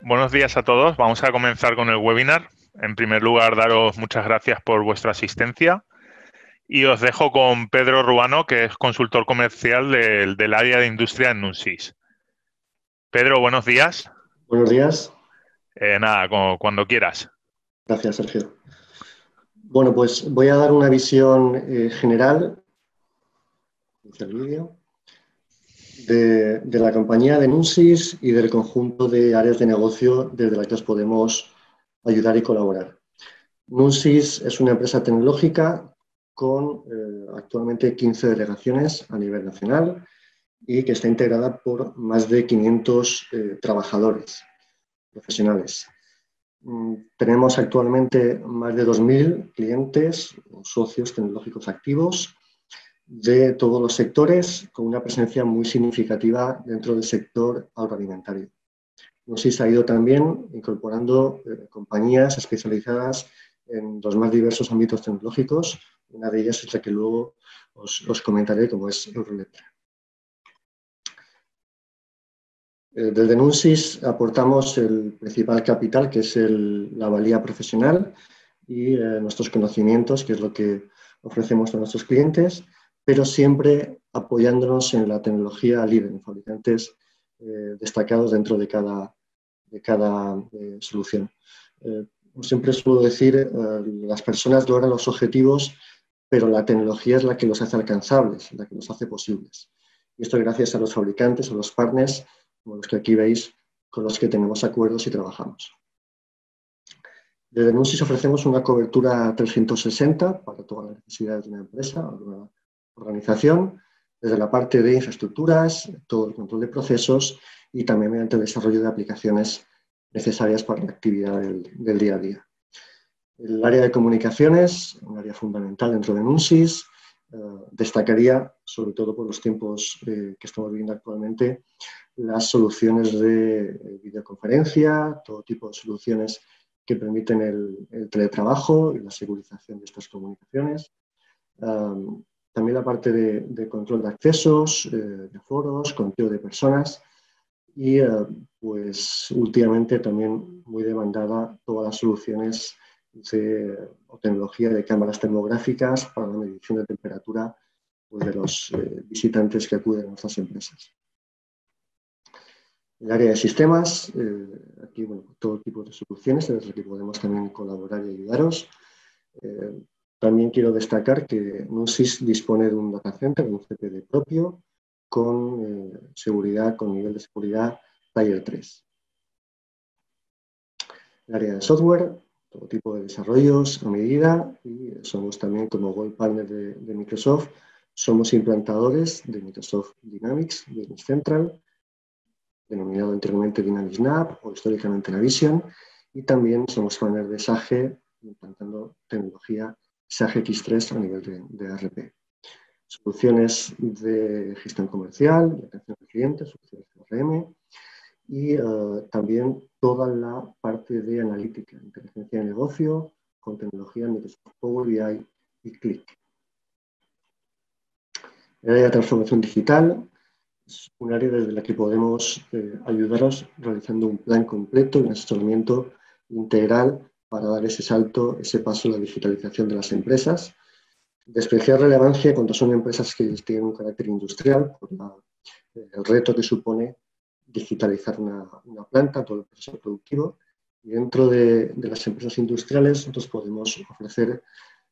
Buenos días a todos. Vamos a comenzar con el webinar. En primer lugar, daros muchas gracias por vuestra asistencia y os dejo con Pedro Ruano, que es consultor comercial del área de industria en Nunsys. Pedro, buenos días. Buenos días. Nada, cuando quieras. Gracias, Sergio. Bueno, pues voy a dar una visión general el vídeo, de la compañía de Nunsys y del conjunto de áreas de negocio desde las que os podemos ayudar y colaborar. Nunsys es una empresa tecnológica con actualmente 15 delegaciones a nivel nacional y que está integrada por más de 500 trabajadores profesionales. Tenemos actualmente más de 2.000 clientes o socios tecnológicos activos de todos los sectores, con una presencia muy significativa dentro del sector agroalimentario. Nunsys ha ido también incorporando compañías especializadas en los más diversos ámbitos tecnológicos. Una de ellas es la que luego os comentaré, como es Euroletra. Desde Nunsys aportamos el principal capital, que es la valía profesional y nuestros conocimientos, que es lo que ofrecemos a nuestros clientes, pero siempre apoyándonos en la tecnología líder, en fabricantes destacados dentro de cada solución. Siempre suelo decir, las personas logran los objetivos, pero la tecnología es la que los hace alcanzables, la que los hace posibles. Y esto es gracias a los fabricantes, a los partners, como los que aquí veis, con los que tenemos acuerdos y trabajamos. Desde Nunsys ofrecemos una cobertura 360 para todas las necesidades de una empresa o de una organización, desde la parte de infraestructuras, todo el control de procesos y también mediante el desarrollo de aplicaciones necesarias para la actividad del día a día. El área de comunicaciones, un área fundamental dentro de Nunsys, destacaría, sobre todo por los tiempos que estamos viviendo actualmente, las soluciones de videoconferencia, todo tipo de soluciones que permiten el teletrabajo y la segurización de estas comunicaciones. También la parte de control de accesos, de foros, conteo de personas y pues últimamente también muy demandada todas las soluciones o tecnología de cámaras termográficas para la medición de temperatura pues, de los visitantes que acuden a nuestras empresas. El área de sistemas, aquí bueno, todo tipo de soluciones en las que podemos también colaborar y ayudaros. También quiero destacar que Nunsys dispone de un data center, un CPD propio, con seguridad, con nivel de seguridad Tier 3. El área de software, todo tipo de desarrollos a medida y somos también como Gold Partner de Microsoft, somos implantadores de Microsoft Dynamics, Business Central, denominado anteriormente Dynamics NAV o históricamente Navision, y también somos partner de SAGE, implantando tecnología SAGE X3 a nivel de ERP. Soluciones de gestión comercial, de atención al cliente, soluciones de CRM y también toda la parte de analítica, inteligencia de negocio, con tecnología Microsoft Power BI y Qlik. El área de transformación digital es un área desde la que podemos ayudaros realizando un plan completo, un asesoramiento integral para dar ese salto, ese paso a la digitalización de las empresas. De especial relevancia cuando son empresas que tienen un carácter industrial, por el reto que supone digitalizar una planta, todo el proceso productivo. Y dentro de las empresas industriales nosotros podemos ofrecer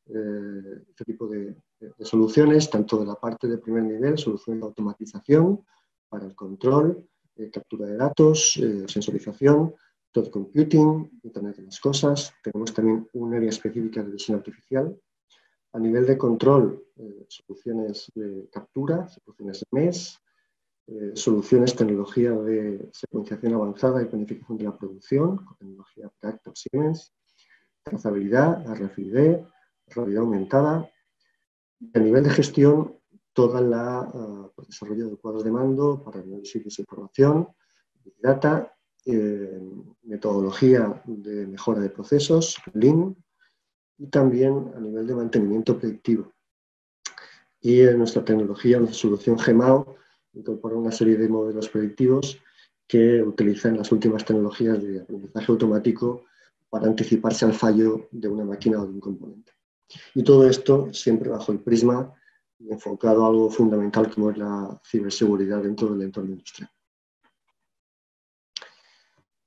este tipo de soluciones, tanto de la parte de primer nivel, soluciones de automatización para el control, captura de datos, sensorización, cloud computing, Internet de las cosas. Tenemos también un área específica de visión artificial. A nivel de control, soluciones de captura, soluciones de MES, soluciones, tecnología de secuenciación avanzada y planificación de la producción, con tecnología Practor Siemens, trazabilidad, RFID, realidad aumentada. A nivel de gestión, todo el desarrollo de cuadros de mando para análisis de información, Big Data, metodología de mejora de procesos, Lean, y también a nivel de mantenimiento predictivo. Y en nuestra tecnología, nuestra solución GMAO, incorpora una serie de modelos predictivos que utilizan las últimas tecnologías de aprendizaje automático para anticiparse al fallo de una máquina o de un componente. Y todo esto siempre bajo el prisma y enfocado a algo fundamental como es la ciberseguridad dentro del entorno industrial.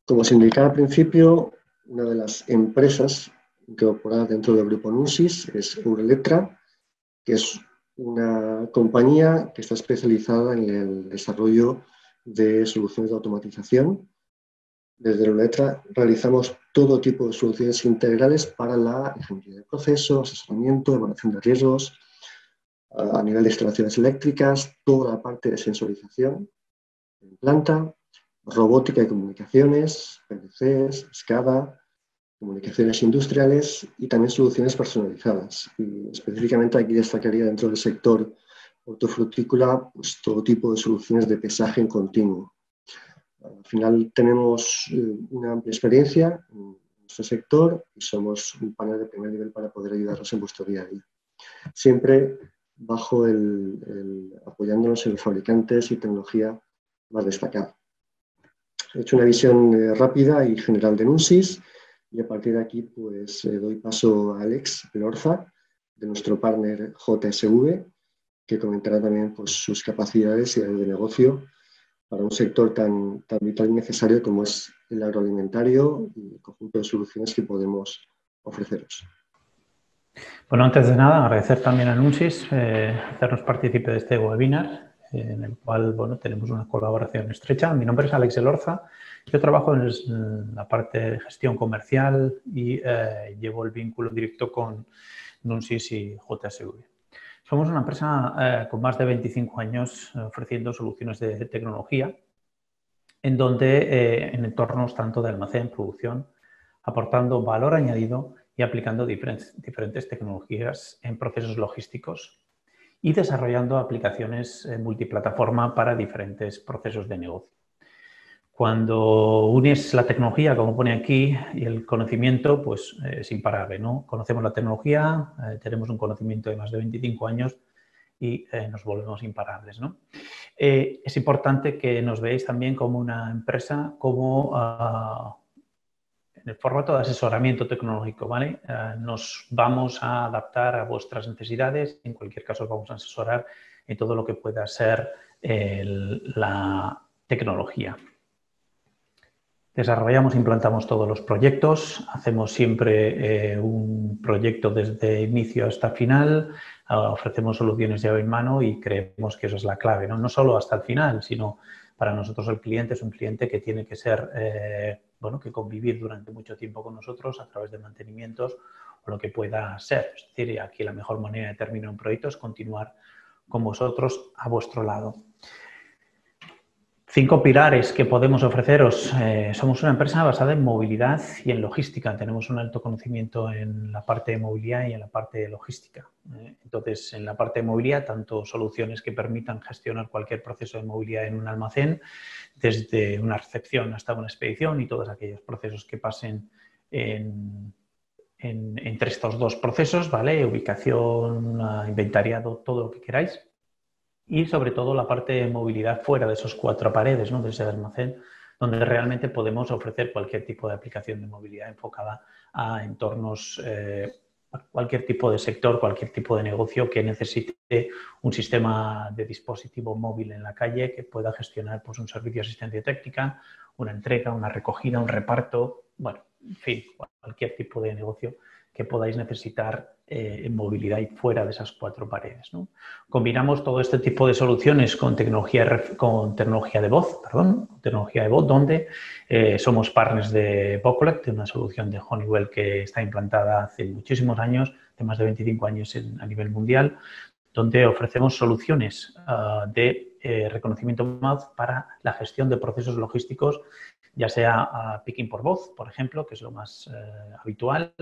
Como se indicaba al principio, una de las empresas incorporadas dentro del grupo Nunsis es Eurelectra, que es una compañía que está especializada en el desarrollo de soluciones de automatización. Desde Eurelectra realizamos todo tipo de soluciones integrales para la ingeniería de procesos, asesoramiento, evaluación de riesgos, a nivel de instalaciones eléctricas, toda la parte de sensorización en planta, robótica y comunicaciones, PLCs, SCADA, comunicaciones industriales y también soluciones personalizadas. Y específicamente aquí destacaría dentro del sector hortofrutícola pues, todo tipo de soluciones de pesaje en continuo. Al final tenemos una amplia experiencia en este sector y somos un panel de primer nivel para poder ayudaros en vuestro día a día. Siempre bajo apoyándonos en los fabricantes y tecnología más destacada. He hecho una visión rápida y general de Nunsis y a partir de aquí pues doy paso a Alex Elorza, de nuestro partner JSV, que comentará también pues, sus capacidades y áreas de negocio para un sector tan vital y necesario como es el agroalimentario y el conjunto de soluciones que podemos ofreceros. Bueno, antes de nada, agradecer también a Nunsis hacernos partícipe de este webinar, en el cual bueno, tenemos una colaboración estrecha. Mi nombre es Alex Elorza, yo trabajo en la parte de gestión comercial y llevo el vínculo directo con Nunsis y JSV. Somos una empresa con más de 25 años ofreciendo soluciones de tecnología, en donde en entornos tanto de almacén, producción, aportando valor añadido y aplicando diferentes tecnologías en procesos logísticos y desarrollando aplicaciones multiplataforma para diferentes procesos de negocio. Cuando unes la tecnología, como pone aquí, y el conocimiento, pues es imparable, ¿no? Conocemos la tecnología, tenemos un conocimiento de más de 25 años y nos volvemos imparables, ¿no? Es importante que nos veáis también como una empresa, como en el formato de asesoramiento tecnológico, ¿vale? Nos vamos a adaptar a vuestras necesidades, en cualquier caso os vamos a asesorar en todo lo que pueda ser la tecnología. Desarrollamos, implantamos todos los proyectos, hacemos siempre un proyecto desde inicio hasta final, ofrecemos soluciones llave en mano y creemos que eso es la clave, ¿no? No solo hasta el final, sino para nosotros el cliente es un cliente que tiene que ser, bueno, que convivir durante mucho tiempo con nosotros a través de mantenimientos o lo que pueda ser. Es decir, aquí la mejor manera de terminar un proyecto es continuar con vosotros a vuestro lado. 5 pilares que podemos ofreceros. Somos una empresa basada en movilidad y en logística. Tenemos un alto conocimiento en la parte de movilidad y en la parte de logística. Entonces, en la parte de movilidad, tanto soluciones que permitan gestionar cualquier proceso de movilidad en un almacén, desde una recepción hasta una expedición y todos aquellos procesos que pasen entre estos dos procesos, ¿vale? Ubicación, inventariado, todo lo que queráis. Y sobre todo la parte de movilidad fuera de esos 4 paredes, ¿no? De ese almacén, donde realmente podemos ofrecer cualquier tipo de aplicación de movilidad enfocada a entornos, cualquier tipo de sector, cualquier tipo de negocio que necesite un sistema de dispositivo móvil en la calle que pueda gestionar pues, un servicio de asistencia técnica, una entrega, una recogida, un reparto, bueno, en fin, cualquier tipo de negocio que podáis necesitar en movilidad y fuera de esas 4 paredes, ¿no? Combinamos todo este tipo de soluciones con tecnología de voz, donde somos partners de Vocalec, de una solución de Honeywell que está implantada hace muchísimos años, de más de 25 años a nivel mundial, donde ofrecemos soluciones de reconocimiento de voz para la gestión de procesos logísticos, ya sea picking por voz, por ejemplo, que es lo más habitual,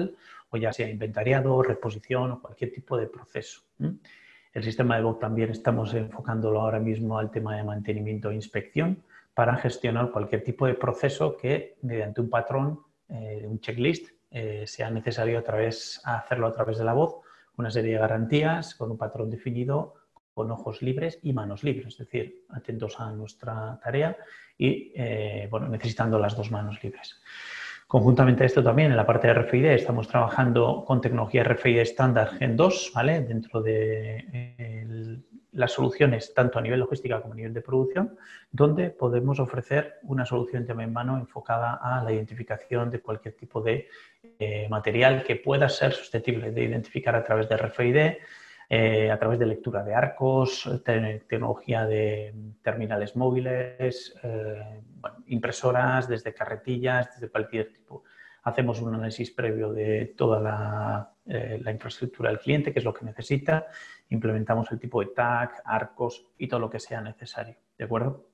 o ya sea inventariado, reposición o cualquier tipo de proceso. El sistema de voz también estamos enfocándolo ahora mismo al tema de mantenimiento e inspección para gestionar cualquier tipo de proceso que mediante un patrón, un checklist, sea necesario hacerlo a través de la voz, una serie de garantías con un patrón definido, con ojos libres y manos libres, es decir, atentos a nuestra tarea y bueno, necesitando las dos manos libres. Conjuntamente a esto también, en la parte de RFID, estamos trabajando con tecnología RFID estándar Gen 2, ¿vale? Dentro de las soluciones, tanto a nivel logística como a nivel de producción, donde podemos ofrecer una solución llave en mano enfocada a la identificación de cualquier tipo de material que pueda ser susceptible de identificar a través de RFID, a través de lectura de arcos, tecnología de terminales móviles, bueno, impresoras, desde carretillas, desde cualquier tipo. Hacemos un análisis previo de toda la infraestructura del cliente, qué es lo que necesita, implementamos el tipo de tag, arcos y todo lo que sea necesario, ¿de acuerdo?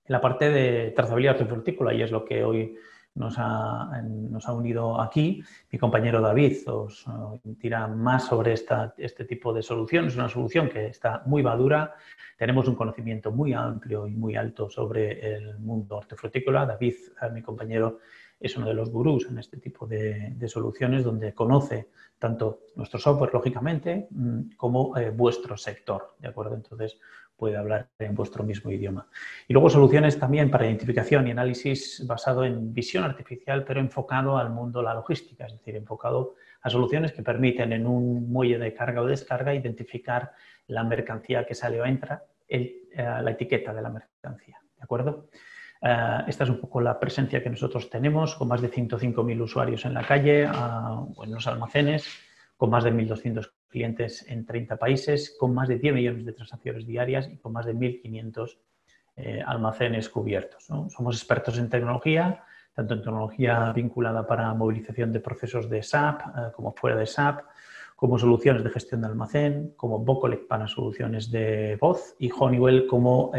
En la parte de trazabilidad hortícola, y es lo que hoy nos ha unido aquí, mi compañero David os dirá más sobre este tipo de solución. Es una solución que está muy madura, tenemos un conocimiento muy amplio y muy alto sobre el mundo hortofrutícola. David, mi compañero, es uno de los gurús en este tipo de soluciones, donde conoce tanto nuestro software, lógicamente, como vuestro sector, ¿de acuerdo? Entonces, puede hablar en vuestro mismo idioma. Y luego soluciones también para identificación y análisis basado en visión artificial, pero enfocado al mundo de la logística, es decir, enfocado a soluciones que permiten en un muelle de carga o descarga identificar la mercancía que sale o entra, la etiqueta de la mercancía, ¿de acuerdo? Esta es un poco la presencia que nosotros tenemos, con más de 105.000 usuarios en la calle, en los almacenes, con más de 1.200 clientes en 30 países, con más de 10 millones de transacciones diarias y con más de 1.500 almacenes cubiertos, ¿no? Somos expertos en tecnología, tanto en tecnología vinculada para movilización de procesos de SAP como fuera de SAP, como soluciones de gestión de almacén, como Vocalec para soluciones de voz y Honeywell como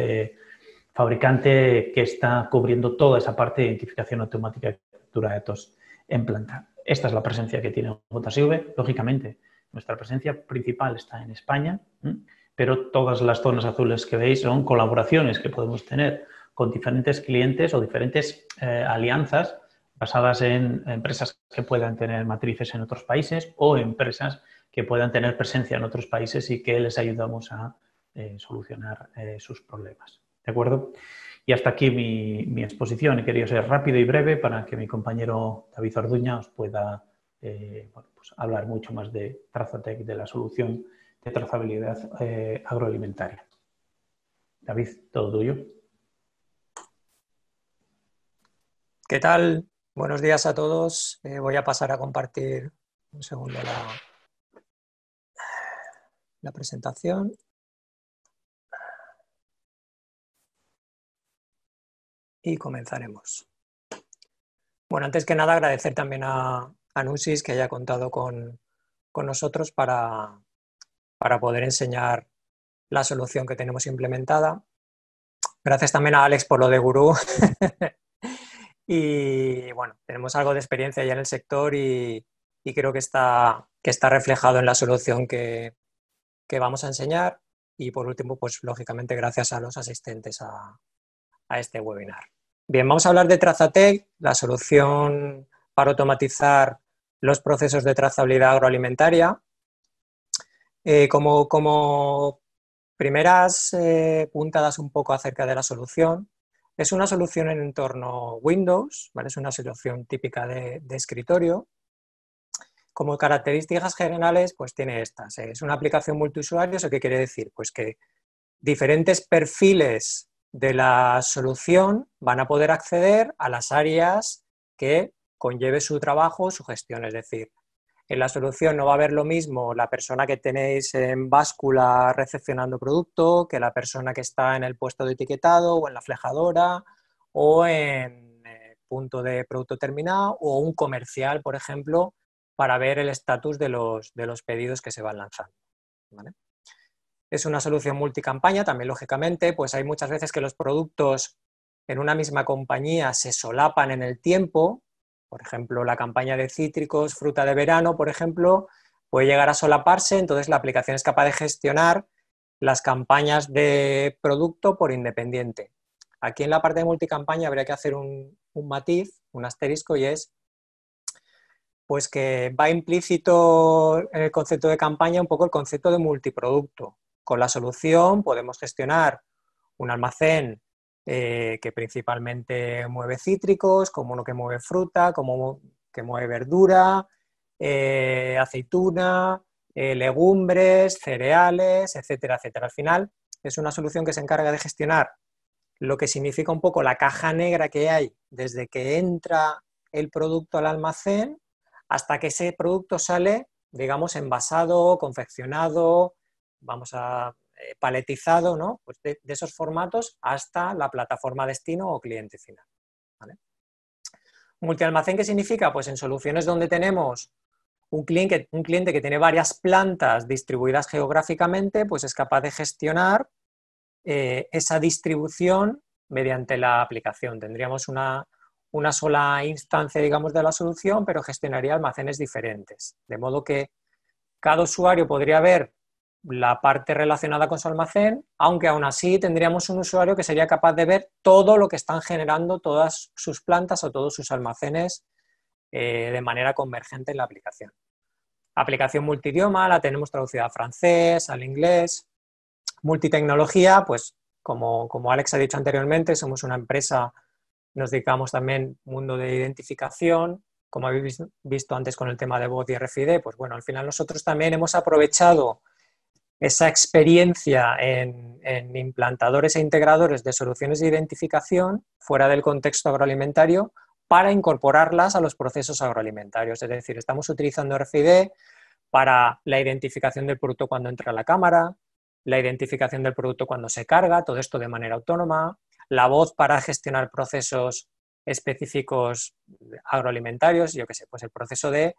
fabricante que está cubriendo toda esa parte de identificación automática y captura de datos en planta. Esta es la presencia que tiene JSV. Lógicamente, nuestra presencia principal está en España, pero todas las zonas azules que veis son colaboraciones que podemos tener con diferentes clientes o diferentes alianzas basadas en empresas que puedan tener matrices en otros países o empresas que puedan tener presencia en otros países y que les ayudamos a solucionar sus problemas. ¿De acuerdo? Y hasta aquí mi exposición. He querido ser rápido y breve para que mi compañero David Orduña os pueda bueno, pues hablar mucho más de Trazatec, de la solución de trazabilidad agroalimentaria. David, todo tuyo. ¿Qué tal? Buenos días a todos. Voy a pasar a compartir un segundo la presentación. Y comenzaremos. Bueno, antes que nada agradecer también a Nusis que haya contado con nosotros para poder enseñar la solución que tenemos implementada. Gracias también a Alex por lo de gurú. Y bueno, tenemos algo de experiencia ya en el sector y creo que está reflejado en la solución que vamos a enseñar. Y por último, pues lógicamente gracias a los asistentes a este webinar. Bien, vamos a hablar de Trazatec, la solución para automatizar los procesos de trazabilidad agroalimentaria. Como primeras puntadas un poco acerca de la solución, es una solución en entorno Windows, ¿vale? Es una solución típica de escritorio. Como características generales, pues tiene estas. Es una aplicación multiusuario, ¿eso qué quiere decir? Pues que diferentes perfiles de la solución van a poder acceder a las áreas que conlleve su trabajo, su gestión. Es decir, en la solución no va a haber lo mismo la persona que tenéis en báscula recepcionando producto que la persona que está en el puesto de etiquetado o en la flejadora o en punto de producto terminado o un comercial, por ejemplo, para ver el estatus de los pedidos que se van lanzando, ¿vale? Es una solución multicampaña, también lógicamente, pues hay muchas veces que los productos en una misma compañía se solapan en el tiempo. Por ejemplo, la campaña de cítricos, fruta de verano, por ejemplo, puede llegar a solaparse, entonces la aplicación es capaz de gestionar las campañas de producto por independiente. Aquí en la parte de multicampaña habría que hacer un matiz, un asterisco, y es pues que va implícito en el concepto de campaña un poco el concepto de multiproducto. Con la solución podemos gestionar un almacén que principalmente mueve cítricos, como uno que mueve fruta, como que mueve verdura, aceituna, legumbres, cereales, etcétera, etcétera. Al final es una solución que se encarga de gestionar lo que significa un poco la caja negra que hay desde que entra el producto al almacén hasta que ese producto sale, digamos, envasado, confeccionado, paletizado, ¿no? Pues de esos formatos hasta la plataforma destino o cliente final, ¿vale? Multialmacén, ¿qué significa? Pues en soluciones donde tenemos un cliente que tiene varias plantas distribuidas geográficamente, pues es capaz de gestionar esa distribución mediante la aplicación. Tendríamos una sola instancia, digamos, de la solución, pero gestionaría almacenes diferentes. De modo que cada usuario podría ver la parte relacionada con su almacén, aunque aún así tendríamos un usuario que sería capaz de ver todo lo que están generando todas sus plantas o todos sus almacenes de manera convergente en la aplicación. Aplicación multidioma, la tenemos traducida al francés, al inglés. Multitecnología, pues como Alex ha dicho anteriormente, somos una empresa, nos dedicamos también al mundo de identificación, como habéis visto antes con el tema de voz y RFID, pues bueno, al final nosotros también hemos aprovechado esa experiencia en implantadores e integradores de soluciones de identificación fuera del contexto agroalimentario para incorporarlas a los procesos agroalimentarios. Es decir, estamos utilizando RFID para la identificación del producto cuando entra a la cámara, la identificación del producto cuando se carga, todo esto de manera autónoma, la voz para gestionar procesos específicos agroalimentarios, yo qué sé, pues el proceso de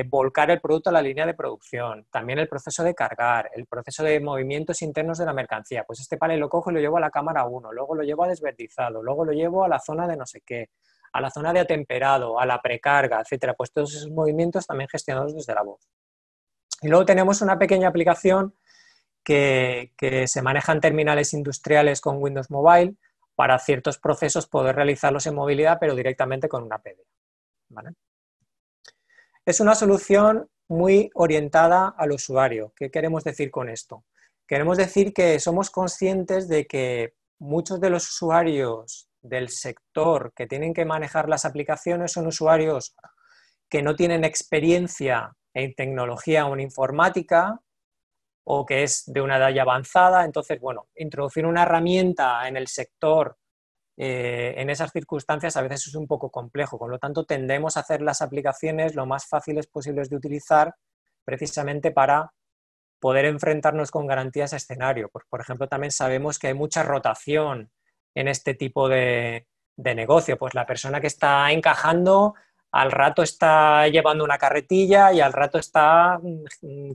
volcar el producto a la línea de producción, también el proceso de cargar, el proceso de movimientos internos de la mercancía, pues este palé lo cojo y lo llevo a la cámara 1, luego lo llevo a desverdizado, luego lo llevo a la zona de no sé qué, a la zona de atemperado, a la precarga, etcétera, pues todos esos movimientos también gestionados desde la voz. Y luego tenemos una pequeña aplicación que se maneja en terminales industriales con Windows Mobile para ciertos procesos poder realizarlos en movilidad, pero directamente con una PDA, ¿vale? Es una solución muy orientada al usuario. ¿Qué queremos decir con esto? Queremos decir que somos conscientes de que muchos de los usuarios del sector que tienen que manejar las aplicaciones son usuarios que no tienen experiencia en tecnología o en informática, o que es de una edad ya avanzada. Entonces, bueno, introducir una herramienta en el sector en esas circunstancias a veces es un poco complejo, con lo tanto tendemos a hacer las aplicaciones lo más fáciles posibles de utilizar precisamente para poder enfrentarnos con garantías a escenario. Pues, por ejemplo, también sabemos que hay mucha rotación en este tipo de negocio, pues la persona que está encajando al rato está llevando una carretilla y al rato está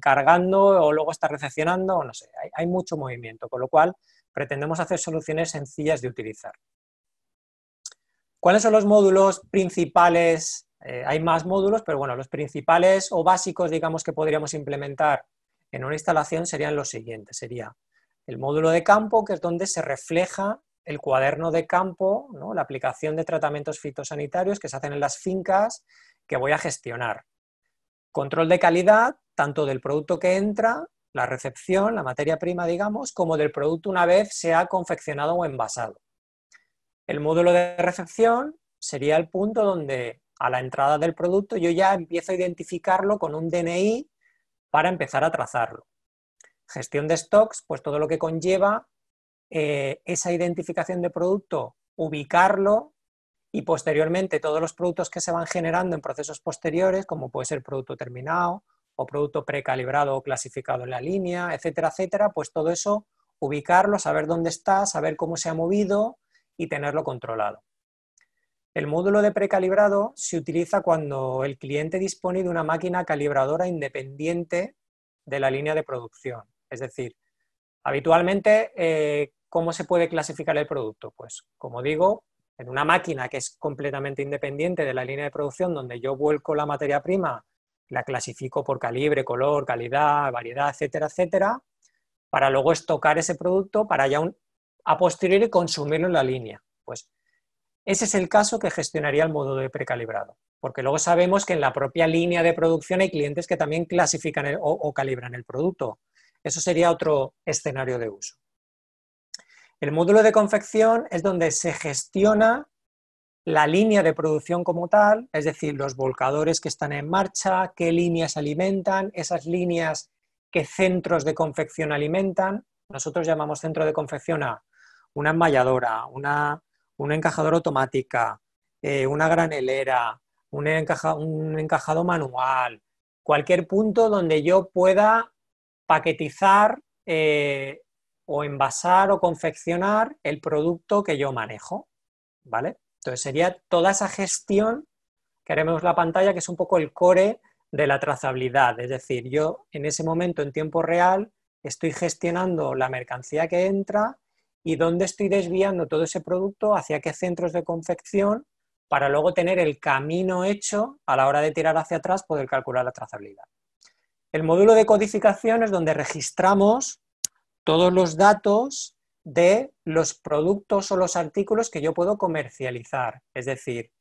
cargando o luego está recepcionando, o no sé, hay mucho movimiento, con lo cual pretendemos hacer soluciones sencillas de utilizar. ¿Cuáles son los módulos principales? Hay más módulos, pero bueno, los principales o básicos, digamos, que podríamos implementar en una instalación serían los siguientes. Sería el módulo de campo, que es donde se refleja el cuaderno de campo, ¿no? La aplicación de tratamientos fitosanitarios que se hacen en las fincas que voy a gestionar. Control de calidad, tanto del producto que entra, la recepción, la materia prima, digamos, como del producto una vez sea confeccionado o envasado. El módulo de recepción sería el punto donde a la entrada del producto yo ya empiezo a identificarlo con un DNI para empezar a trazarlo. Gestión de stocks, pues todo lo que conlleva esa identificación de producto, ubicarlo y posteriormente todos los productos que se van generando en procesos posteriores, como puede ser producto terminado o producto precalibrado o clasificado en la línea, etcétera, etcétera, pues todo eso ubicarlo, saber dónde está, saber cómo se ha movido y tenerlo controlado. El módulo de precalibrado se utiliza cuando el cliente dispone de una máquina calibradora independiente de la línea de producción. Es decir, habitualmente, ¿cómo se puede clasificar el producto? Pues, como digo, en una máquina que es completamente independiente de la línea de producción, donde yo vuelco la materia prima, la clasifico por calibre, color, calidad, variedad, etcétera, etcétera, para luego estocar ese producto para ya a posteriori consumirlo en la línea. Pues ese es el caso que gestionaría el módulo de precalibrado, porque luego sabemos que en la propia línea de producción hay clientes que también clasifican o calibran el producto. Eso sería otro escenario de uso. El módulo de confección es donde se gestiona la línea de producción como tal, es decir, los volcadores que están en marcha, qué líneas alimentan, esas líneas qué centros de confección alimentan. Nosotros llamamos centro de confección a una enmalladora, una encajadora automática, una granelera, un encajado manual, cualquier punto donde yo pueda paquetizar o envasar o confeccionar el producto que yo manejo, ¿vale? Entonces sería toda esa gestión que haremos en la pantalla, que es un poco el core de la trazabilidad, es decir, yo en ese momento en tiempo real estoy gestionando la mercancía que entra y dónde estoy desviando todo ese producto, hacia qué centros de confección, para luego tener el camino hecho a la hora de tirar hacia atrás, poder calcular la trazabilidad. El módulo de codificación es donde registramos todos los datos de los productos o los artículos que yo puedo comercializar. Es decir,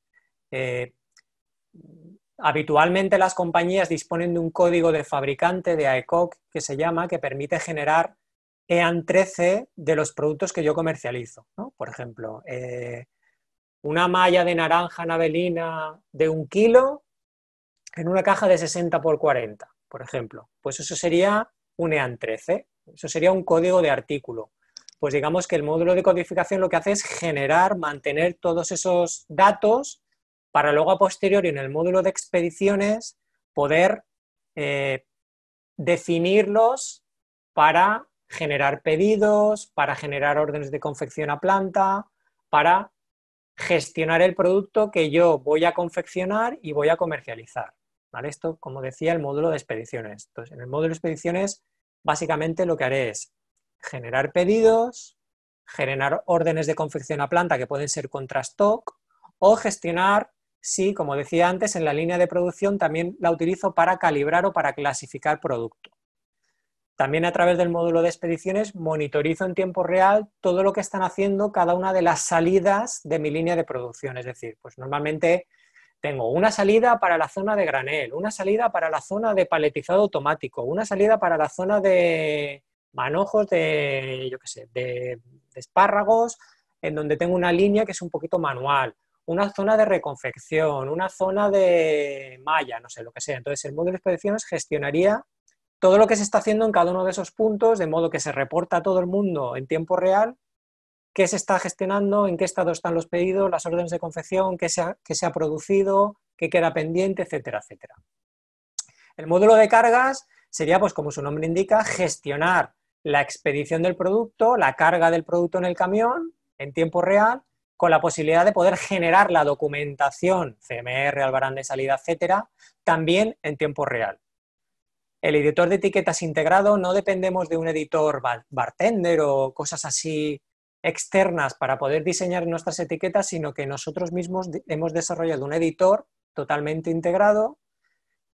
habitualmente las compañías disponen de un código de fabricante, de AECOC, que se llama, que permite generar EAN 13 de los productos que yo comercializo, ¿no? Por ejemplo, una malla de naranja navelina de 1 kilo en una caja de 60 por 40, por ejemplo. Pues eso sería un EAN 13, eso sería un código de artículo. Pues digamos que el módulo de codificación lo que hace es generar, mantener todos esos datos para luego a posteriori en el módulo de expediciones poder definirlos para generar pedidos, para generar órdenes de confección a planta, para gestionar el producto que yo voy a confeccionar y voy a comercializar, ¿vale? Esto, como decía, el módulo de expediciones. Entonces, en el módulo de expediciones, básicamente lo que haré es generar pedidos, generar órdenes de confección a planta que pueden ser contra stock, o gestionar, sí, como decía antes, en la línea de producción también la utilizo para calibrar o para clasificar producto. También a través del módulo de expediciones monitorizo en tiempo real todo lo que están haciendo cada una de las salidas de mi línea de producción. Es decir, pues normalmente tengo una salida para la zona de granel, una salida para la zona de paletizado automático, una salida para la zona de manojos de, yo qué sé, de espárragos, en donde tengo una línea que es un poquito manual, una zona de reconfección, una zona de malla, no sé, lo que sea. Entonces el módulo de expediciones gestionaría todo lo que se está haciendo en cada uno de esos puntos, de modo que se reporta a todo el mundo en tiempo real qué se está gestionando, en qué estado están los pedidos, las órdenes de confección, qué se ha producido, qué queda pendiente, etcétera, etcétera. El módulo de cargas sería, pues como su nombre indica, gestionar la expedición del producto, la carga del producto en el camión en tiempo real, con la posibilidad de poder generar la documentación, CMR, albarán de salida, etcétera, también en tiempo real. El editor de etiquetas integrado, no dependemos de un editor bartender o cosas así externas para poder diseñar nuestras etiquetas, sino que nosotros mismos hemos desarrollado un editor totalmente integrado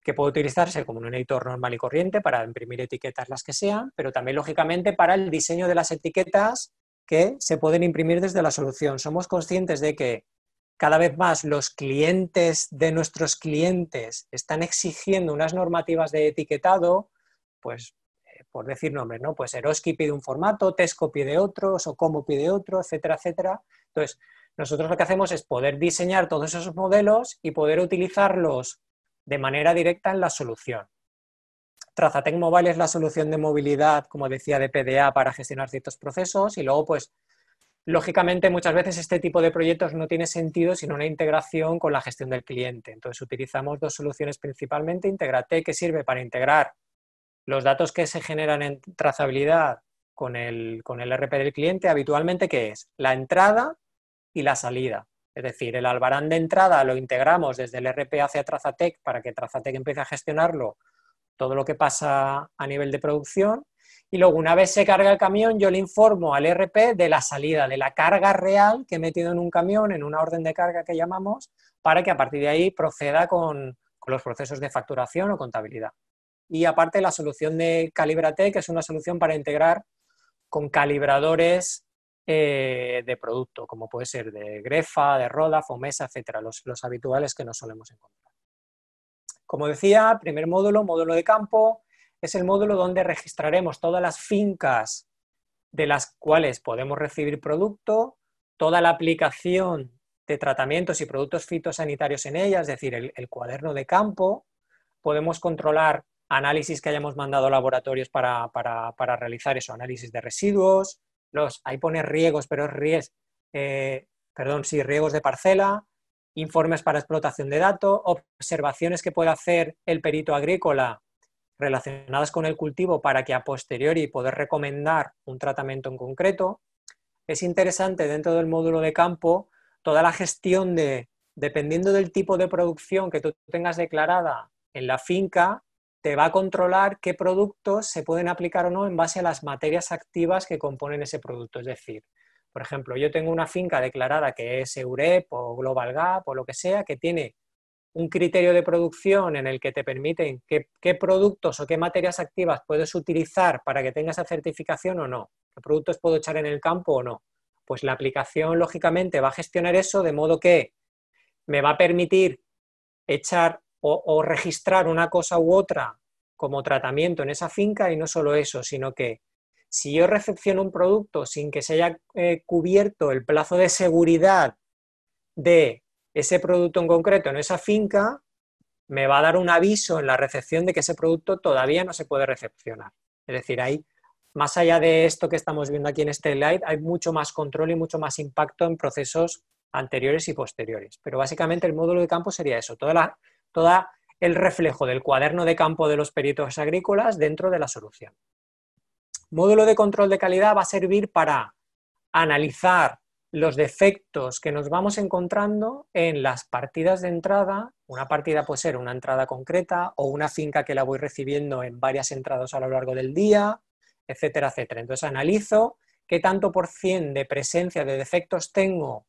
que puede utilizarse como un editor normal y corriente para imprimir etiquetas las que sean, pero también lógicamente para el diseño de las etiquetas que se pueden imprimir desde la solución. Somos conscientes de que cada vez más los clientes de nuestros clientes están exigiendo unas normativas de etiquetado, pues por decir nombres, ¿no? Pues Eroski pide un formato, Tesco pide otro, Socomo pide otro, etcétera, etcétera. Entonces, nosotros lo que hacemos es poder diseñar todos esos modelos y poder utilizarlos de manera directa en la solución. Trazatec Mobile es la solución de movilidad, como decía, de PDA para gestionar ciertos procesos y luego, pues, lógicamente, muchas veces este tipo de proyectos no tiene sentido sin una integración con la gestión del cliente. Entonces, utilizamos dos soluciones principalmente. Integratec, que sirve para integrar los datos que se generan en trazabilidad con el RP del cliente, habitualmente, ¿qué es? La entrada y la salida. Es decir, el albarán de entrada lo integramos desde el RP hacia Trazatec para que Trazatec empiece a gestionarlo todo lo que pasa a nivel de producción. Y luego, una vez se carga el camión, yo le informo al RP de la salida, de la carga real que he metido en un camión, en una orden de carga que llamamos, para que a partir de ahí proceda con los procesos de facturación o contabilidad. Y aparte, la solución de Calibratec, que es una solución para integrar con calibradores de producto, como puede ser de Grefa, de Roda, Fomesa, etcétera, los habituales que nos solemos encontrar. Como decía, primer módulo, módulo de campo. es el módulo donde registraremos todas las fincas de las cuales podemos recibir producto, toda la aplicación de tratamientos y productos fitosanitarios en ella, es decir, el cuaderno de campo. Podemos controlar análisis que hayamos mandado a laboratorios para realizar eso, análisis de residuos, ahí pone riegos, pero es riegos de parcela, informes para explotación de datos, observaciones que puede hacer el perito agrícola relacionadas con el cultivo para que a posteriori poder recomendar un tratamiento en concreto. Es interesante dentro del módulo de campo toda la gestión dependiendo del tipo de producción que tú tengas declarada en la finca, te va a controlar qué productos se pueden aplicar o no en base a las materias activas que componen ese producto. Es decir, por ejemplo, yo tengo una finca declarada que es EUREP o Global Gap o lo que sea, que tiene un criterio de producción en el que te permiten qué productos o qué materias activas puedes utilizar para que tengas esa certificación o no, qué productos puedo echar en el campo o no. Pues la aplicación, lógicamente, va a gestionar eso de modo que me va a permitir echar o registrar una cosa u otra como tratamiento en esa finca, y no solo eso, sino que si yo recepciono un producto sin que se haya cubierto el plazo de seguridad de ese producto en concreto en esa finca, me va a dar un aviso en la recepción de que ese producto todavía no se puede recepcionar. Es decir, hay, más allá de esto que estamos viendo aquí en este slide, hay mucho más control y mucho más impacto en procesos anteriores y posteriores. Pero básicamente el módulo de campo sería eso, todo el reflejo del cuaderno de campo de los peritos agrícolas dentro de la solución. Módulo de control de calidad va a servir para analizar los defectos que nos vamos encontrando en las partidas de entrada. Una partida puede ser una entrada concreta o una finca que la voy recibiendo en varias entradas a lo largo del día, etcétera, etcétera. Entonces analizo qué tanto por cien de presencia de defectos tengo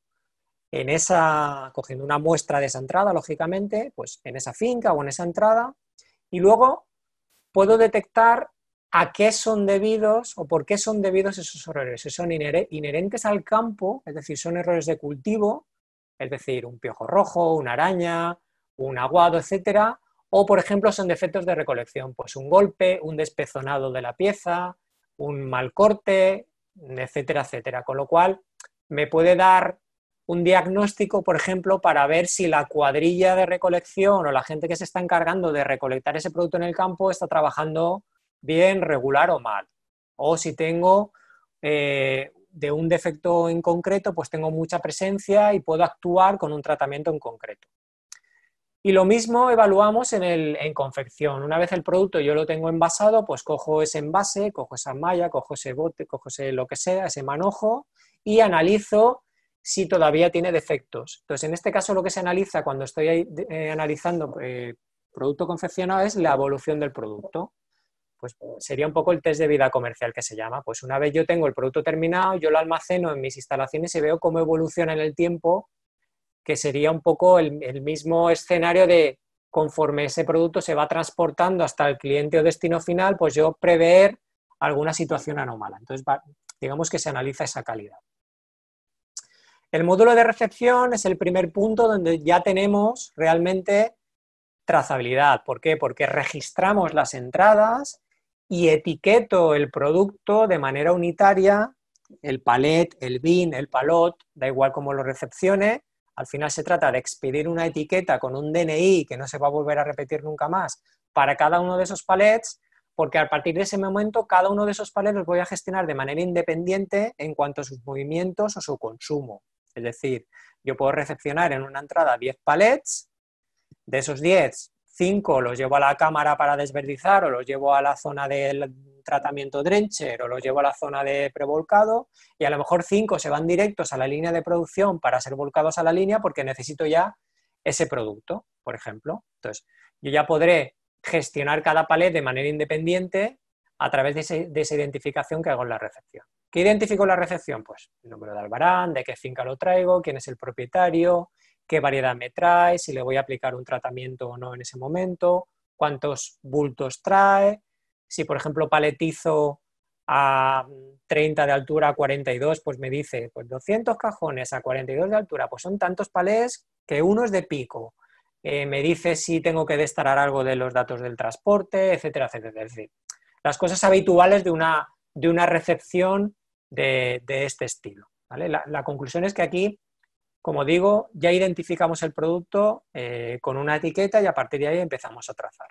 en esa, cogiendo una muestra de esa entrada, lógicamente, pues en esa finca o en esa entrada, y luego puedo detectar a qué son debidos o por qué son debidos esos errores. Si son inherentes al campo, es decir, son errores de cultivo, es decir, un piojo rojo, una araña, un aguado, etcétera, o por ejemplo son defectos de recolección, pues un golpe, un despezonado de la pieza, un mal corte, etcétera, etcétera. Con lo cual me puede dar un diagnóstico, por ejemplo, para ver si la cuadrilla de recolección o la gente que se está encargando de recolectar ese producto en el campo está trabajando bien, regular o mal. O si tengo de un defecto en concreto, pues tengo mucha presencia y puedo actuar con un tratamiento en concreto. Y lo mismo evaluamos en confección. Una vez el producto yo lo tengo envasado, pues cojo ese envase, cojo esa malla, cojo ese bote, cojo ese lo que sea, ese manojo, y analizo si todavía tiene defectos. Entonces, en este caso lo que se analiza cuando estoy analizando producto confeccionado es la evolución del producto. Pues sería un poco el test de vida comercial que se llama. Pues una vez yo tengo el producto terminado, yo lo almaceno en mis instalaciones y veo cómo evoluciona en el tiempo, que sería un poco el mismo escenario de conforme ese producto se va transportando hasta el cliente o destino final, pues yo prever alguna situación anómala. Entonces, digamos que se analiza esa calidad. El módulo de recepción es el primer punto donde ya tenemos realmente trazabilidad. ¿Por qué? Porque registramos las entradas y etiqueto el producto de manera unitaria, el palet, el bin, el palot, da igual cómo lo recepcione. Al final se trata de expedir una etiqueta con un DNI que no se va a volver a repetir nunca más para cada uno de esos palets, porque a partir de ese momento cada uno de esos palets los voy a gestionar de manera independiente en cuanto a sus movimientos o su consumo. Es decir, yo puedo recepcionar en una entrada 10 palets, de esos 10, 5 los llevo a la cámara para desverdizar o los llevo a la zona del tratamiento drencher o los llevo a la zona de prevolcado, y a lo mejor 5 se van directos a la línea de producción para ser volcados a la línea porque necesito ya ese producto, por ejemplo. Entonces, yo ya podré gestionar cada palet de manera independiente a través de esa identificación que hago en la recepción. ¿Qué identifico en la recepción? Pues el número de albarán, de qué finca lo traigo, quién es el propietario, qué variedad me trae, si le voy a aplicar un tratamiento o no en ese momento, cuántos bultos trae, si por ejemplo paletizo a 30 de altura a 42, pues me dice, pues 200 cajones a 42 de altura, pues son tantos palés que uno es de pico, me dice si tengo que destarar algo de los datos del transporte, etcétera, etcétera. Es decir, las cosas habituales de una recepción de este estilo, ¿vale? La conclusión es que aquí, como digo, ya identificamos el producto con una etiqueta y a partir de ahí empezamos a trazar.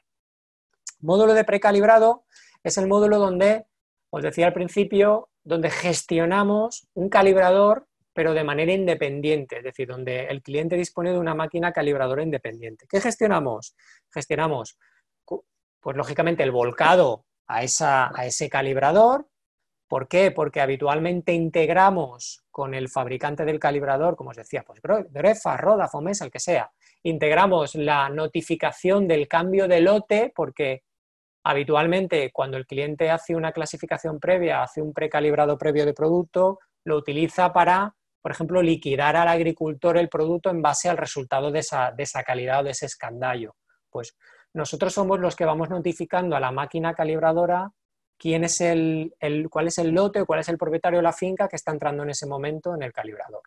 Módulo de precalibrado es el módulo donde, os decía al principio, donde gestionamos un calibrador pero de manera independiente, es decir, donde el cliente dispone de una máquina calibradora independiente. ¿Qué gestionamos? Gestionamos, pues lógicamente, el volcado a ese calibrador. ¿Por qué? Porque habitualmente integramos con el fabricante del calibrador, como os decía, pues Grefa, Roda, Fomesa, el que sea, integramos la notificación del cambio de lote, porque habitualmente cuando el cliente hace una clasificación previa, hace un precalibrado previo de producto, lo utiliza para, por ejemplo, liquidar al agricultor el producto en base al resultado de esa calidad o de ese escandallo. Pues nosotros somos los que vamos notificando a la máquina calibradora quién es cuál es el lote o cuál es el propietario de la finca que está entrando en ese momento en el calibrador.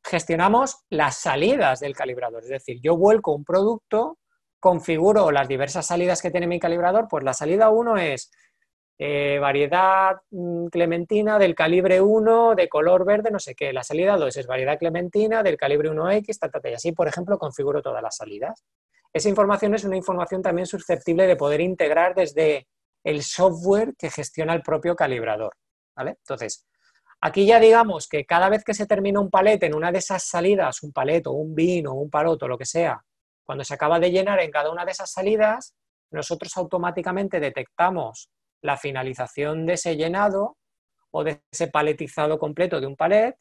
Gestionamos las salidas del calibrador, es decir, yo vuelco un producto, configuro las diversas salidas que tiene mi calibrador, pues la salida 1 es variedad clementina del calibre 1 de color verde, no sé qué. La salida 2 es variedad clementina del calibre 1X, y así, por ejemplo, configuro todas las salidas. Esa información es una información también susceptible de poder integrar desde el software que gestiona el propio calibrador, ¿vale? Entonces, aquí ya digamos que cada vez que se termina un palet en una de esas salidas, un palet o un bin o un palot o lo que sea, cuando se acaba de llenar en cada una de esas salidas, nosotros automáticamente detectamos la finalización de ese llenado o de ese paletizado completo de un palet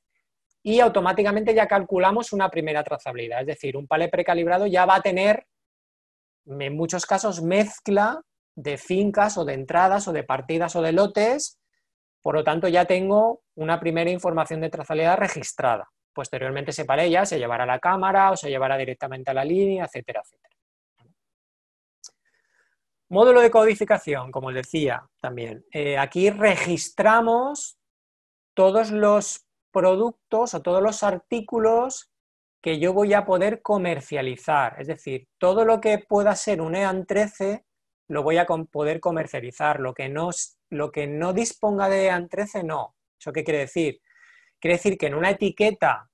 y automáticamente ya calculamos una primera trazabilidad. Es decir, un palet precalibrado ya va a tener, en muchos casos, mezcla de fincas o de entradas o de partidas o de lotes. Por lo tanto, ya tengo una primera información de trazabilidad registrada. Posteriormente ese palet ya se llevará a la cámara o se llevará directamente a la línea, etcétera, etcétera. Módulo de codificación, como os decía también. Aquí registramos todos los productos o todos los artículos que yo voy a poder comercializar. Es decir, todo lo que pueda ser un EAN 13 lo voy a poder comercializar. Lo que no disponga de EAN 13, no. ¿Eso qué quiere decir? Quiere decir que en una etiqueta,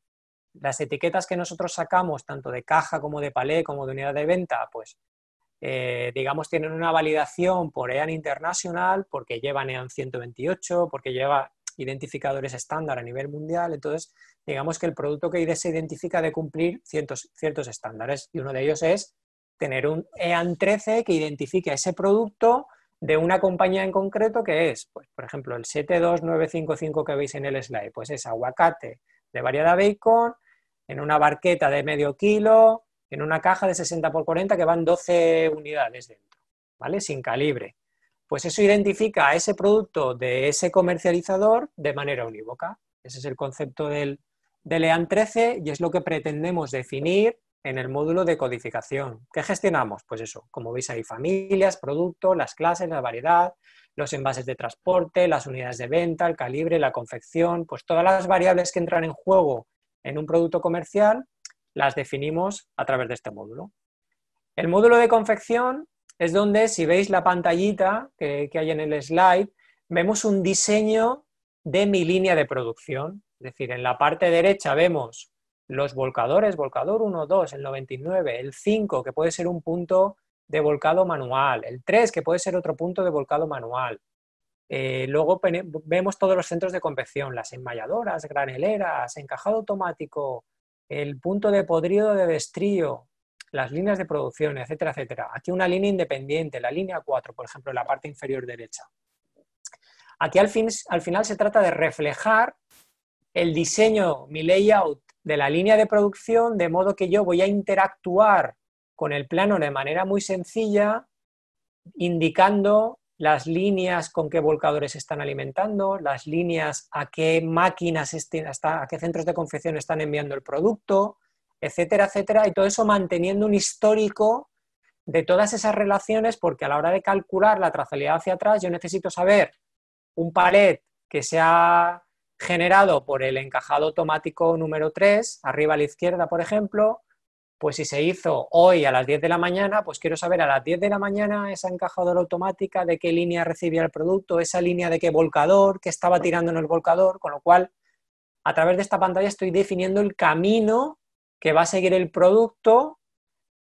las etiquetas que nosotros sacamos, tanto de caja como de palé, como de unidad de venta, pues digamos, tienen una validación por EAN Internacional, porque llevan EAN 128, porque lleva identificadores estándar a nivel mundial. Entonces, digamos que el producto que se identifica de cumplir ciertos estándares, y uno de ellos es tener un EAN 13 que identifique ese producto de una compañía en concreto, que es, pues, por ejemplo, el 72955 que veis en el slide, pues es aguacate de variedad bacon, en una barqueta de medio kilo, en una caja de 60 por 40 que van 12 unidades dentro, ¿vale? Sin calibre. Pues eso identifica a ese producto de ese comercializador de manera unívoca. Ese es el concepto del EAN 13 y es lo que pretendemos definir en el módulo de codificación. ¿Qué gestionamos? Pues eso, como veis ahí, familias, productos, las clases, la variedad, los envases de transporte, las unidades de venta, el calibre, la confección, pues todas las variables que entran en juego en un producto comercial las definimos a través de este módulo. El módulo de confección es donde, si veis la pantallita que hay en el slide, vemos un diseño de mi línea de producción. Es decir, en la parte derecha vemos los volcadores, volcador 1, 2, el 99, el 5, que puede ser un punto de volcado manual, el 3, que puede ser otro punto de volcado manual. Luego vemos todos los centros de confección, las enmalladoras, graneleras, encajado automático, el punto de podrido de destrío, las líneas de producción, etcétera, etcétera. Aquí una línea independiente, la línea 4, por ejemplo, en la parte inferior derecha. Aquí al final se trata de reflejar el diseño, mi layout de la línea de producción, de modo que yo voy a interactuar con el plano de manera muy sencilla, indicando las líneas con qué volcadores se están alimentando, las líneas a qué máquinas, a qué centros de confección están enviando el producto, etcétera, etcétera, y todo eso manteniendo un histórico de todas esas relaciones, porque a la hora de calcular la trazabilidad hacia atrás yo necesito saber un palet que se ha generado por el encajado automático número 3, arriba a la izquierda, por ejemplo, pues si se hizo hoy a las 10 de la mañana, pues quiero saber a las 10 de la mañana esa encajadora automática de qué línea recibía el producto, esa línea de qué volcador, qué estaba tirando en el volcador, con lo cual a través de esta pantalla estoy definiendo el camino que va a seguir el producto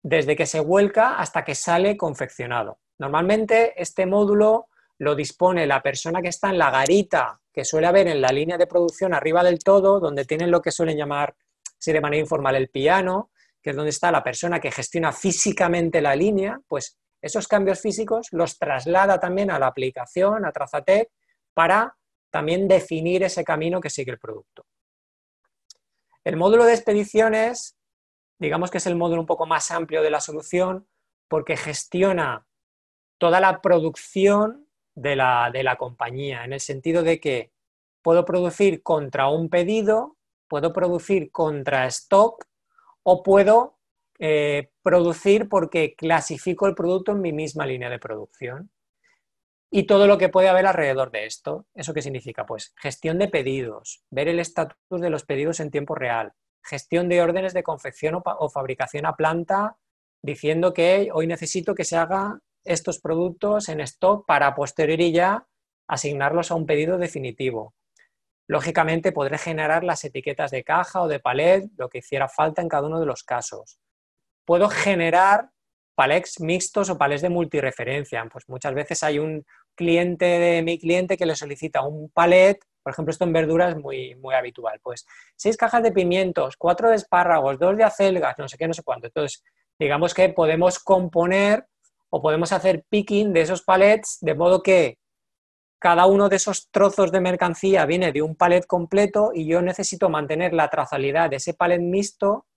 desde que se vuelca hasta que sale confeccionado. Normalmente este módulo lo dispone la persona que está en la garita que suele haber en la línea de producción arriba del todo, donde tienen lo que suelen llamar, así de manera informal, el piano, que es donde está la persona que gestiona físicamente la línea. Pues esos cambios físicos los traslada también a la aplicación, a Trazatec, para también definir ese camino que sigue el producto. El módulo de expediciones, digamos que es el módulo un poco más amplio de la solución, porque gestiona toda la producción de la compañía, en el sentido de que puedo producir contra un pedido, puedo producir contra stock o puedo producir porque clasifico el producto en mi misma línea de producción. Y todo lo que puede haber alrededor de esto. ¿Eso qué significa? Pues gestión de pedidos, ver el estatus de los pedidos en tiempo real, gestión de órdenes de confección o fabricación a planta, diciendo que hoy necesito que se haga estos productos en stock para a posteriori ya asignarlos a un pedido definitivo. Lógicamente podré generar las etiquetas de caja o de palet, lo que hiciera falta en cada uno de los casos. Puedo generar palets mixtos o palets de multireferencia. Pues muchas veces hay un cliente de mi cliente que le solicita un palet, por ejemplo, esto en verduras es muy habitual. Pues 6 cajas de pimientos, 4 de espárragos, 2 de acelgas, no sé qué, no sé cuánto. Entonces, digamos que podemos componer o podemos hacer picking de esos palets de modo que cada uno de esos trozos de mercancía viene de un palet completo y yo necesito mantener la trazabilidad de ese palet mixto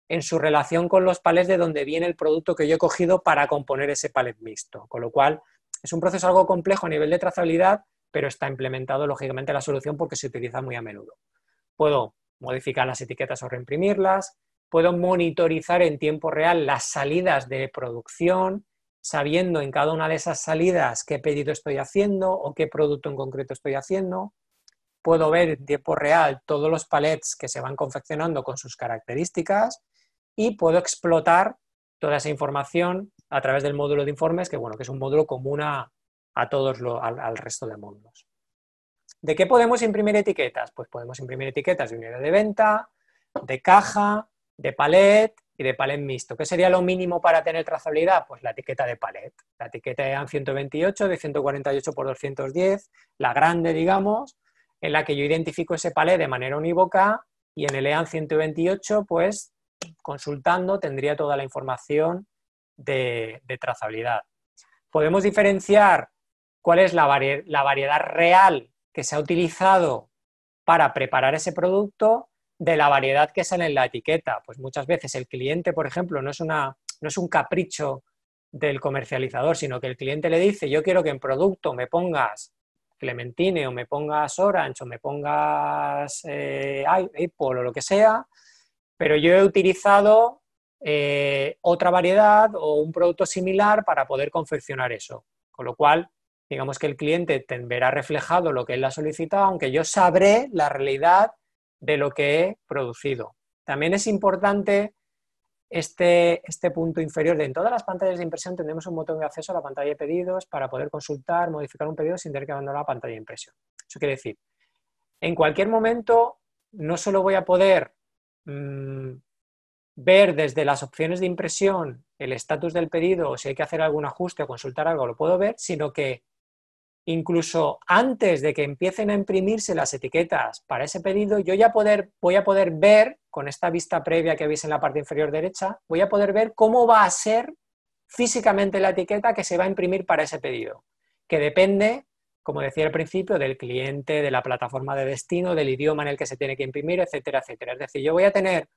en su relación con los palets de donde viene el producto que yo he cogido para componer ese palet mixto. Con lo cual, es un proceso algo complejo a nivel de trazabilidad, pero está implementado lógicamente la solución porque se utiliza muy a menudo. Puedo modificar las etiquetas o reimprimirlas, puedo monitorizar en tiempo real las salidas de producción, sabiendo en cada una de esas salidas qué pedido estoy haciendo o qué producto en concreto estoy haciendo. Puedo ver en tiempo real todos los palets que se van confeccionando con sus características y puedo explotar toda esa información a través del módulo de informes, que bueno, que es un módulo común a todos al resto de módulos. ¿De qué podemos imprimir etiquetas? Pues podemos imprimir etiquetas de unidad de venta, de caja, de palet y de palet mixto. ¿Qué sería lo mínimo para tener trazabilidad? Pues la etiqueta de palet. La etiqueta EAN 128 de 148 por 210, la grande, digamos, en la que yo identifico ese palet de manera unívoca y en el EAN 128, pues consultando tendría toda la información de trazabilidad. Podemos diferenciar cuál es la variedad real que se ha utilizado para preparar ese producto de la variedad que sale en la etiqueta. Pues muchas veces el cliente, por ejemplo, no es un capricho del comercializador, sino que el cliente le dice: yo quiero que en producto me pongas Clementine o me pongas Orange o me pongas Apple o lo que sea, pero yo he utilizado otra variedad o un producto similar para poder confeccionar eso. Con lo cual, digamos que el cliente verá reflejado lo que él ha solicitado, aunque yo sabré la realidad de lo que he producido. También es importante este punto inferior. En todas las pantallas de impresión tendremos un botón de acceso a la pantalla de pedidos para poder consultar, modificar un pedido sin tener que abandonar la pantalla de impresión. Eso quiere decir, en cualquier momento no solo voy a poder ver desde las opciones de impresión el estatus del pedido o si hay que hacer algún ajuste o consultar algo, lo puedo ver, sino que incluso antes de que empiecen a imprimirse las etiquetas para ese pedido, yo ya voy a poder ver, con esta vista previa que veis en la parte inferior derecha, voy a poder ver cómo va a ser físicamente la etiqueta que se va a imprimir para ese pedido, que depende, como decía al principio, del cliente, de la plataforma de destino, del idioma en el que se tiene que imprimir, etcétera, etcétera. Es decir, yo voy a tener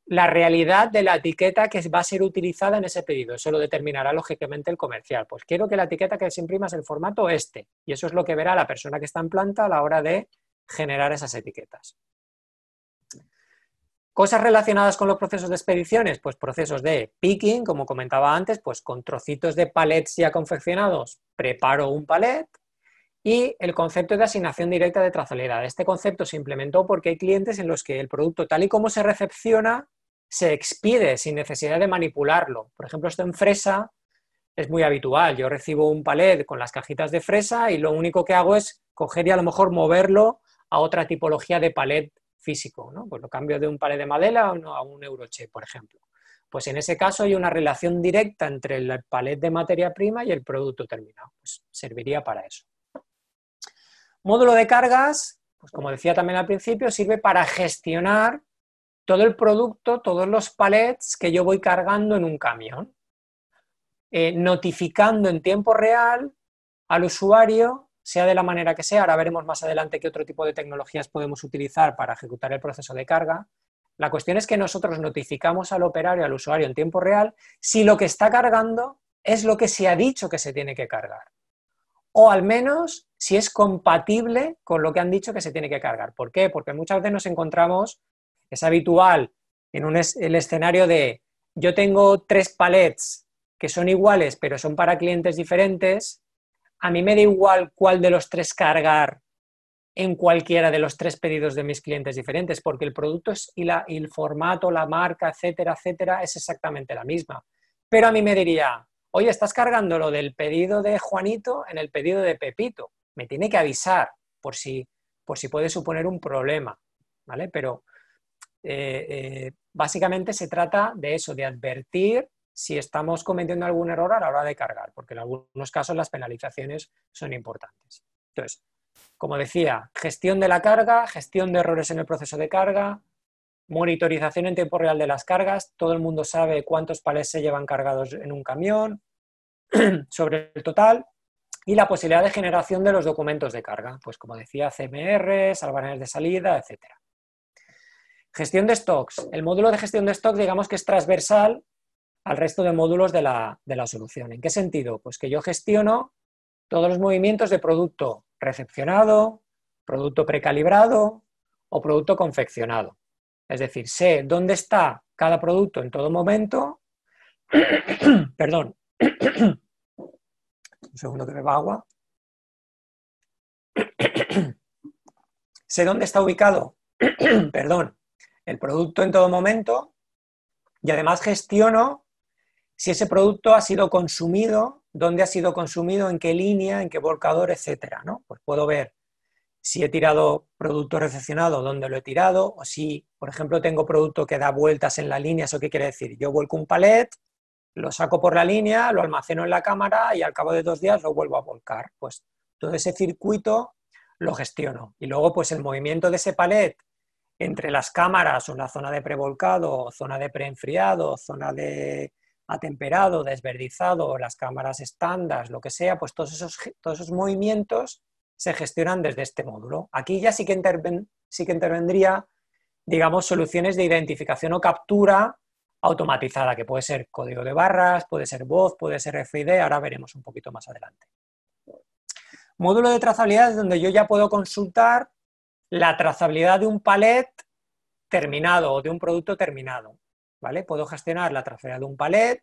la realidad de la etiqueta que va a ser utilizada en ese pedido. Eso lo determinará lógicamente el comercial. Pues quiero que la etiqueta que se imprima es el formato este. Y eso es lo que verá la persona que está en planta a la hora de generar esas etiquetas. Cosas relacionadas con los procesos de expediciones, pues procesos de picking, como comentaba antes, pues con trocitos de palets ya confeccionados, preparo un palet. Y el concepto de asignación directa de trazabilidad. Este concepto se implementó porque hay clientes en los que el producto, tal y como se recepciona, se expide sin necesidad de manipularlo. Por ejemplo, esto en fresa es muy habitual. Yo recibo un palet con las cajitas de fresa y lo único que hago es coger y a lo mejor moverlo a otra tipología de palet físico, ¿no? Pues lo cambio de un palet de madera a un Euroche, por ejemplo. Pues en ese caso hay una relación directa entre el palet de materia prima y el producto terminado. Pues serviría para eso. Módulo de cargas, pues como decía también al principio, sirve para gestionar todo el producto, todos los palets que yo voy cargando en un camión, notificando en tiempo real al usuario, sea de la manera que sea. Ahora veremos más adelante qué otro tipo de tecnologías podemos utilizar para ejecutar el proceso de carga. La cuestión es que nosotros notificamos al operario, al usuario en tiempo real, si lo que está cargando es lo que se ha dicho que se tiene que cargar. O al menos si es compatible con lo que han dicho que se tiene que cargar. ¿Por qué? Porque muchas veces nos encontramos, es habitual en el escenario de yo tengo 3 palets que son iguales pero son para clientes diferentes, a mí me da igual cuál de los 3 cargar en cualquiera de los 3 pedidos de mis clientes diferentes, porque el producto y el formato, la marca, etcétera, etcétera, es exactamente la misma. Pero a mí me diría, oye, estás cargando lo del pedido de Juanito en el pedido de Pepito. Me tiene que avisar por si puede suponer un problema, ¿vale? Pero básicamente se trata de eso, de advertir si estamos cometiendo algún error a la hora de cargar, porque en algunos casos las penalizaciones son importantes. Entonces, como decía, gestión de la carga, gestión de errores en el proceso de carga, monitorización en tiempo real de las cargas, todo el mundo sabe cuántos palets se llevan cargados en un camión, sobre el total, y la posibilidad de generación de los documentos de carga, pues como decía, CMR, salvanes de salida, etc. Gestión de stocks. El módulo de gestión de stocks, digamos que es transversal al resto de módulos de la solución. ¿En qué sentido? Pues que yo gestiono todos los movimientos de producto recepcionado, producto precalibrado o producto confeccionado. Es decir, sé dónde está cada producto en todo momento. Perdón. Un segundo que beba agua. Sé dónde está ubicado, perdón, el producto en todo momento y además gestiono si ese producto ha sido consumido, dónde ha sido consumido, en qué línea, en qué volcador, etcétera, ¿no? Pues puedo ver si he tirado producto recepcionado, dónde lo he tirado, o si, por ejemplo, tengo producto que da vueltas en la línea. ¿Eso qué quiere decir? Yo vuelco un palet, lo saco por la línea, lo almaceno en la cámara y al cabo de 2 días lo vuelvo a volcar. Pues todo ese circuito lo gestiono. Y luego, pues el movimiento de ese palet entre las cámaras o la zona de prevolcado, zona de preenfriado, zona de atemperado, desverdizado, las cámaras estándar, lo que sea, pues todos esos movimientos se gestionan desde este módulo. Aquí ya sí que intervendría, digamos, soluciones de identificación o captura automatizada, que puede ser código de barras, puede ser voz, puede ser RFID, ahora veremos un poquito más adelante. Módulo de trazabilidad es donde yo ya puedo consultar la trazabilidad de un palet terminado o de un producto terminado, ¿vale? Puedo gestionar la trazabilidad de un palet,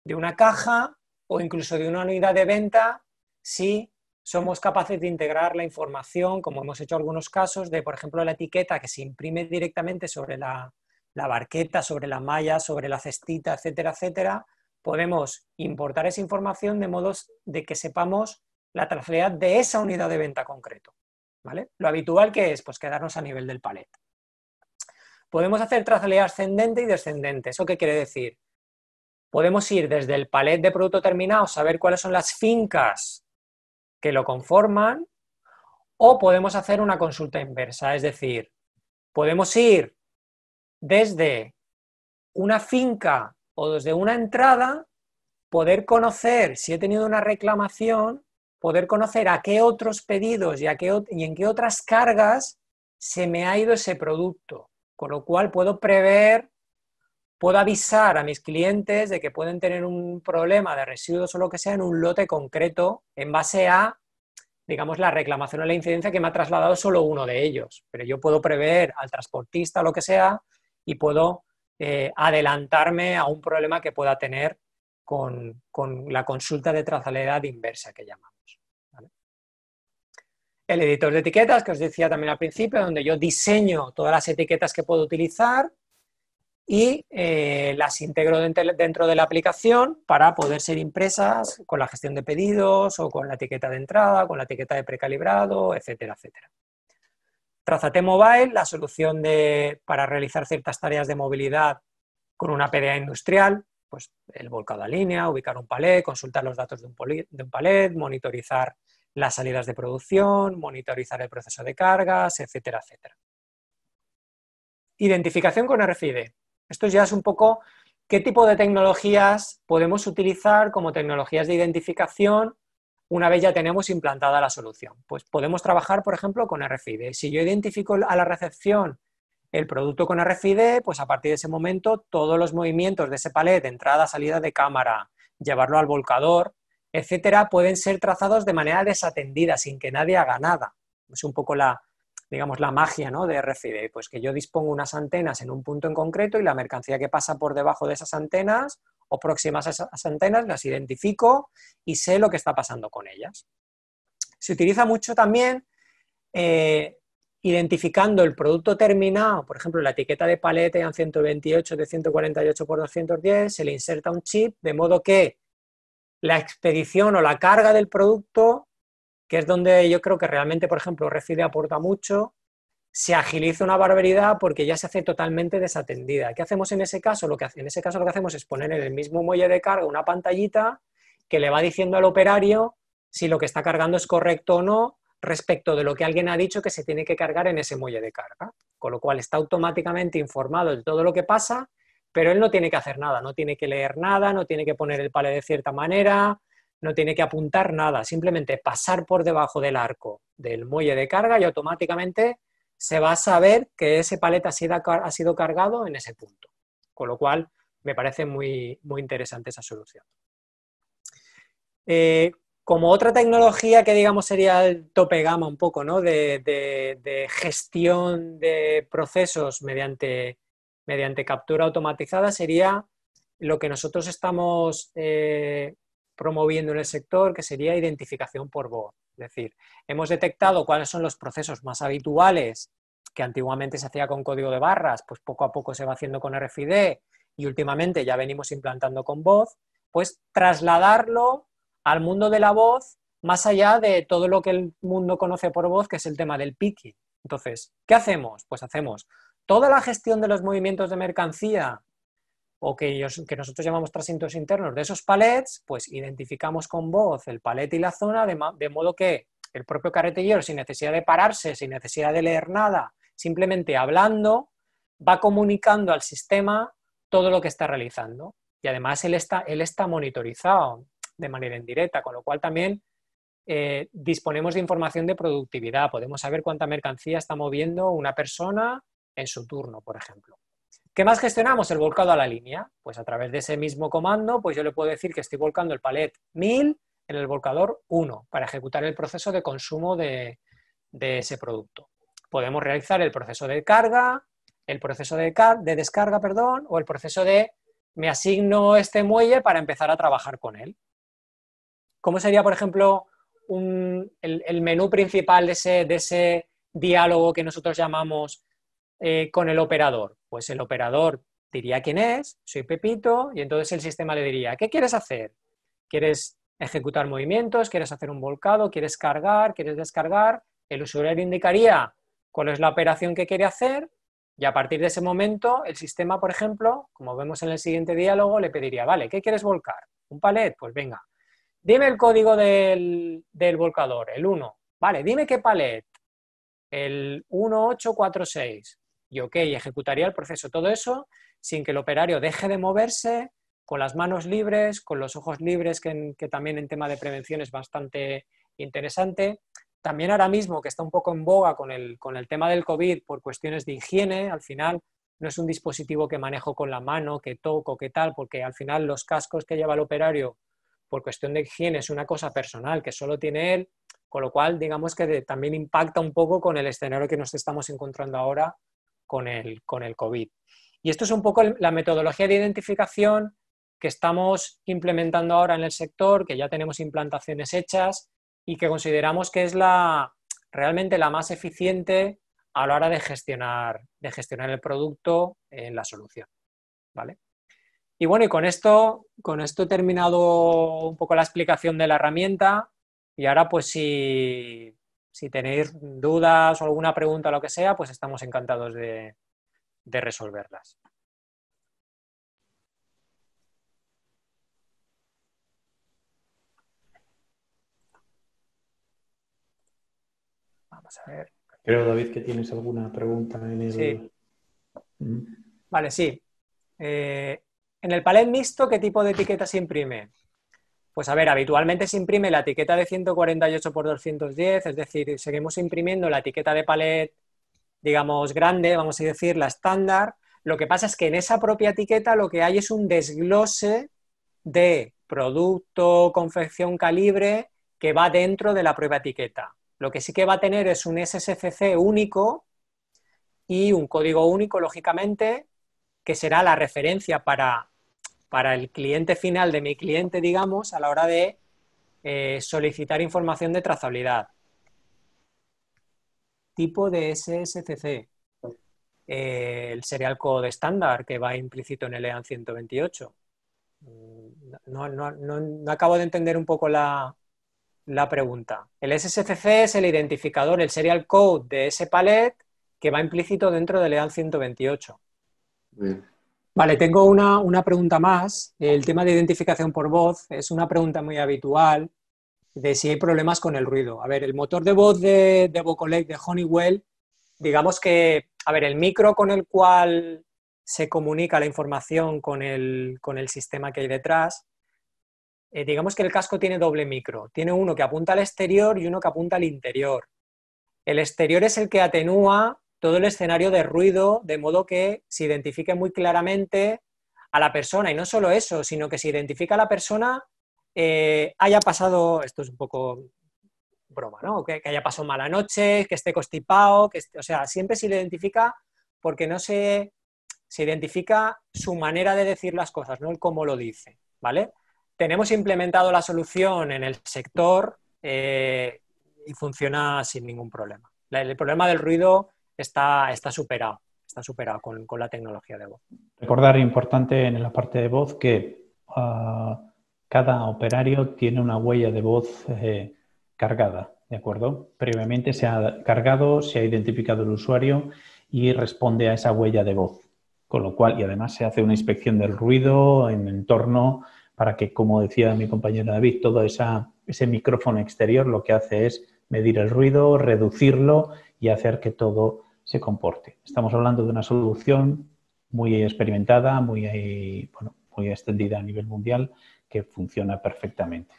de una caja o incluso de una unidad de venta si somos capaces de integrar la información, como hemos hecho en algunos casos, de, por ejemplo, la etiqueta que se imprime directamente sobre la barqueta, sobre la malla, sobre la cestita, etcétera, etcétera. Podemos importar esa información de modo de que sepamos la trazabilidad de esa unidad de venta concreto, ¿vale? Lo habitual que es, pues quedarnos a nivel del palet. Podemos hacer trazabilidad ascendente y descendente. ¿Eso qué quiere decir? Podemos ir desde el palet de producto terminado, saber cuáles son las fincas que lo conforman, o podemos hacer una consulta inversa, es decir, podemos ir desde una finca o desde una entrada, poder conocer si he tenido una reclamación, poder conocer a qué otros pedidos y en qué otras cargas se me ha ido ese producto, con lo cual puedo prever, puedo avisar a mis clientes de que pueden tener un problema de residuos o lo que sea en un lote concreto en base a, digamos, la reclamación o la incidencia que me ha trasladado solo uno de ellos. Pero yo puedo prever al transportista o lo que sea y puedo adelantarme a un problema que pueda tener con la consulta de trazabilidad inversa que llamamos, ¿vale? El editor de etiquetas, que os decía también al principio, donde yo diseño todas las etiquetas que puedo utilizar y las integro dentro de la aplicación para poder ser impresas con la gestión de pedidos o con la etiqueta de entrada, con la etiqueta de precalibrado, etcétera, etcétera. Trazate Mobile, la solución para realizar ciertas tareas de movilidad con una PDA industrial, pues el volcado a línea, ubicar un palet, consultar los datos de un palet, monitorizar las salidas de producción, monitorizar el proceso de cargas, etcétera, etcétera. Identificación con RFID. Esto ya es un poco qué tipo de tecnologías podemos utilizar como tecnologías de identificación una vez ya tenemos implantada la solución. Pues podemos trabajar, por ejemplo, con RFID. Si yo identifico a la recepción el producto con RFID, pues a partir de ese momento todos los movimientos de ese palet, entrada, salida de cámara, llevarlo al volcador, etcétera, pueden ser trazados de manera desatendida, sin que nadie haga nada. Es un poco digamos, la magia, ¿no?, de RFID, pues que yo dispongo unas antenas en un punto en concreto y la mercancía que pasa por debajo de esas antenas o próximas a esas antenas las identifico y sé lo que está pasando con ellas. Se utiliza mucho también identificando el producto terminado, por ejemplo, la etiqueta de paleta en 128 de 148 por 210, se le inserta un chip, de modo que la expedición o la carga del producto, que es donde yo creo que realmente, por ejemplo, RFID aporta mucho, se agiliza una barbaridad porque ya se hace totalmente desatendida. ¿Qué hacemos en ese caso? En ese caso lo que hacemos es poner en el mismo muelle de carga una pantallita que le va diciendo al operario si lo que está cargando es correcto o no respecto de lo que alguien ha dicho que se tiene que cargar en ese muelle de carga. Con lo cual está automáticamente informado de todo lo que pasa, pero él no tiene que hacer nada, no tiene que leer nada, no tiene que poner el palet de cierta manera, no tiene que apuntar nada, simplemente pasar por debajo del arco del muelle de carga y automáticamente se va a saber que ese palet ha sido cargado en ese punto. Con lo cual, me parece muy, muy interesante esa solución. Como otra tecnología que, digamos, sería el tope gama un poco, ¿no?, de gestión de procesos mediante captura automatizada, sería lo que nosotros estamos promoviendo en el sector, que sería identificación por voz. Es decir, hemos detectado cuáles son los procesos más habituales que antiguamente se hacía con código de barras, pues poco a poco se va haciendo con RFID y últimamente ya venimos implantando con voz, pues trasladarlo al mundo de la voz más allá de todo lo que el mundo conoce por voz, que es el tema del picking. Entonces, ¿qué hacemos? Pues hacemos toda la gestión de los movimientos de mercancía o que nosotros llamamos trasientos internos de esos palets, pues identificamos con voz el palet y la zona de modo que el propio carretillero, sin necesidad de pararse, sin necesidad de leer nada, simplemente hablando, va comunicando al sistema todo lo que está realizando. Y además él está monitorizado de manera indirecta, con lo cual también disponemos de información de productividad. Podemos saber cuánta mercancía está moviendo una persona en su turno, por ejemplo. ¿Qué más gestionamos? El volcado a la línea. Pues a través de ese mismo comando, pues yo le puedo decir que estoy volcando el palet 1000 en el volcador 1 para ejecutar el proceso de consumo de ese producto. Podemos realizar el proceso de carga, el proceso de descarga, perdón, o el proceso de me asigno este muelle para empezar a trabajar con él. ¿Cómo sería, por ejemplo, el menú principal de ese diálogo que nosotros llamamos con el operador? Pues el operador diría quién es, soy Pepito, y entonces el sistema le diría, ¿qué quieres hacer? ¿Quieres ejecutar movimientos? ¿Quieres hacer un volcado? ¿Quieres cargar? ¿Quieres descargar? El usuario indicaría cuál es la operación que quiere hacer y a partir de ese momento el sistema, por ejemplo, como vemos en el siguiente diálogo, le pediría, vale, ¿qué quieres volcar? ¿Un palet? Pues venga, dime el código del volcador, el 1. Vale, dime qué palet, el 1846. Y ok, ejecutaría el proceso. Todo eso sin que el operario deje de moverse, con las manos libres, con los ojos libres, que también en tema de prevención es bastante interesante. También ahora mismo, que está un poco en boga con el tema del COVID por cuestiones de higiene, al final no es un dispositivo que manejo con la mano, que toco, que tal, porque al final los cascos que lleva el operario por cuestión de higiene es una cosa personal que solo tiene él, con lo cual digamos que también impacta un poco con el escenario que nos estamos encontrando ahora con el COVID. Y esto es un poco la metodología de identificación que estamos implementando ahora en el sector, que ya tenemos implantaciones hechas y que consideramos que es realmente la más eficiente a la hora de gestionar el producto en la solución. ¿vale? Y bueno, y con esto he terminado un poco la explicación de la herramienta y ahora pues si tenéis dudas o alguna pregunta o lo que sea, pues estamos encantados de resolverlas. Vamos a ver. Creo, David, que tienes alguna pregunta en el... Sí. Vale, sí. En el palet mixto, ¿qué tipo de etiqueta se imprime? Pues a ver, habitualmente se imprime la etiqueta de 148 por 210, es decir, seguimos imprimiendo la etiqueta de palet, digamos, grande, vamos a decir, la estándar. Lo que pasa es que en esa propia etiqueta lo que hay es un desglose de producto, confección, calibre, que va dentro de la propia etiqueta. Lo que sí que va a tener es un SSCC único y un código único, lógicamente, que será la referencia para el cliente final de mi cliente, digamos, a la hora de solicitar información de trazabilidad. Tipo de SSCC. El serial code estándar que va implícito en el EAN 128. No acabo de entender un poco la pregunta. El SSCC es el identificador, el serial code de ese palet que va implícito dentro del EAN 128. Bien. Vale, tengo una pregunta más. El tema de identificación por voz es una pregunta muy habitual de si hay problemas con el ruido. A ver, el motor de voz de Vocalec, de Honeywell, digamos que, a ver, el micro con el cual se comunica la información con el sistema que hay detrás, digamos que el casco tiene doble micro. Tiene uno que apunta al exterior y uno que apunta al interior. El exterior es el que atenúa todo el escenario de ruido, de modo que se identifique muy claramente a la persona. Y no solo eso, sino que se identifica a la persona, haya pasado, esto es un poco broma, ¿no? Que haya pasado mala noche, que esté constipado, o sea, siempre se le identifica porque no se identifica su manera de decir las cosas, no el cómo lo dice, ¿vale? Tenemos implementado la solución en el sector y funciona sin ningún problema. El problema del ruido está superado con la tecnología de voz. Recordar, importante en la parte de voz, que cada operario tiene una huella de voz cargada, ¿de acuerdo? Previamente se ha cargado, se ha identificado el usuario y responde a esa huella de voz. Con lo cual, y además se hace una inspección del ruido en entorno para que, como decía mi compañero David, todo ese micrófono exterior lo que hace es medir el ruido, reducirlo y hacer que todo se comporte. Estamos hablando de una solución muy experimentada, muy extendida a nivel mundial, que funciona perfectamente.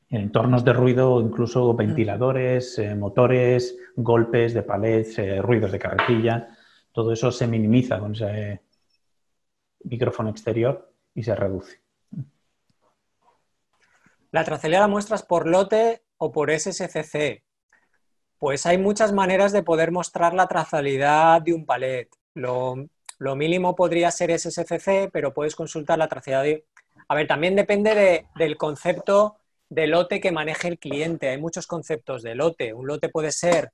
En entornos de ruido, incluso ventiladores, motores, golpes de palets, ruidos de carretilla, todo eso se minimiza con ese micrófono exterior y se reduce. ¿La trazabilidad la muestras por lote o por SSCC? Pues hay muchas maneras de poder mostrar la trazabilidad de un palet. Lo mínimo podría ser SSCC, pero puedes consultar la trazabilidad. A ver, también depende del concepto de lote que maneje el cliente. Hay muchos conceptos de lote. Un lote puede ser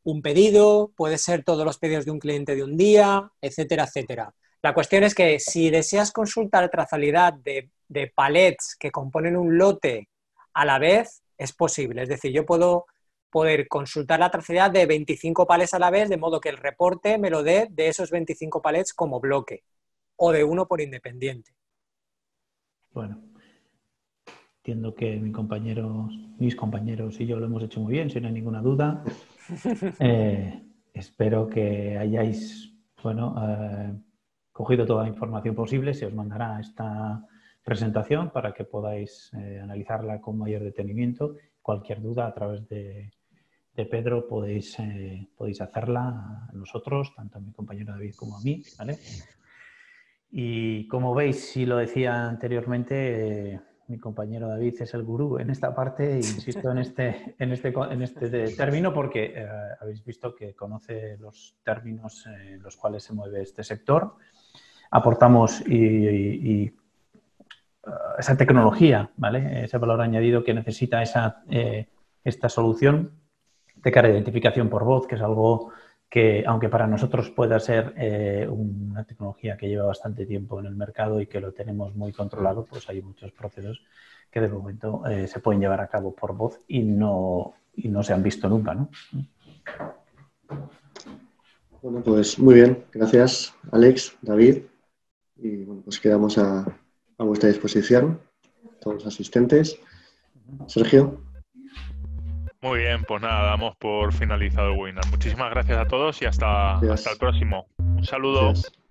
un pedido, puede ser todos los pedidos de un cliente de un día, etcétera, etcétera. La cuestión es que si deseas consultar trazabilidad de palets que componen un lote a la vez, es posible. Es decir, yo puedo poder consultar la trazabilidad de 25 palets a la vez, de modo que el reporte me lo dé de esos 25 palets como bloque, o de uno por independiente. Bueno, entiendo que mis compañeros y yo lo hemos hecho muy bien, si no hay ninguna duda. Espero que hayáis, cogido toda la información posible. Se os mandará esta presentación para que podáis analizarla con mayor detenimiento. Cualquier duda a través de Pedro podéis hacerla a nosotros, tanto a mi compañero David como a mí, ¿vale? Y como veis, si lo decía anteriormente, mi compañero David es el gurú en esta parte, insisto en este término porque habéis visto que conoce los términos en los cuales se mueve este sector. Aportamos esa tecnología, ¿vale? Ese valor añadido que necesita esta solución de cara a identificación por voz, que es algo que aunque para nosotros pueda ser una tecnología que lleva bastante tiempo en el mercado y que lo tenemos muy controlado, pues hay muchos procesos que de momento se pueden llevar a cabo por voz y no se han visto nunca, ¿no? Bueno, pues muy bien. Gracias, Alex, David. Y bueno, pues quedamos a vuestra disposición, todos los asistentes. Sergio. Muy bien, pues nada, damos por finalizado el webinar. Muchísimas gracias a todos y hasta el próximo. Un saludo. Gracias.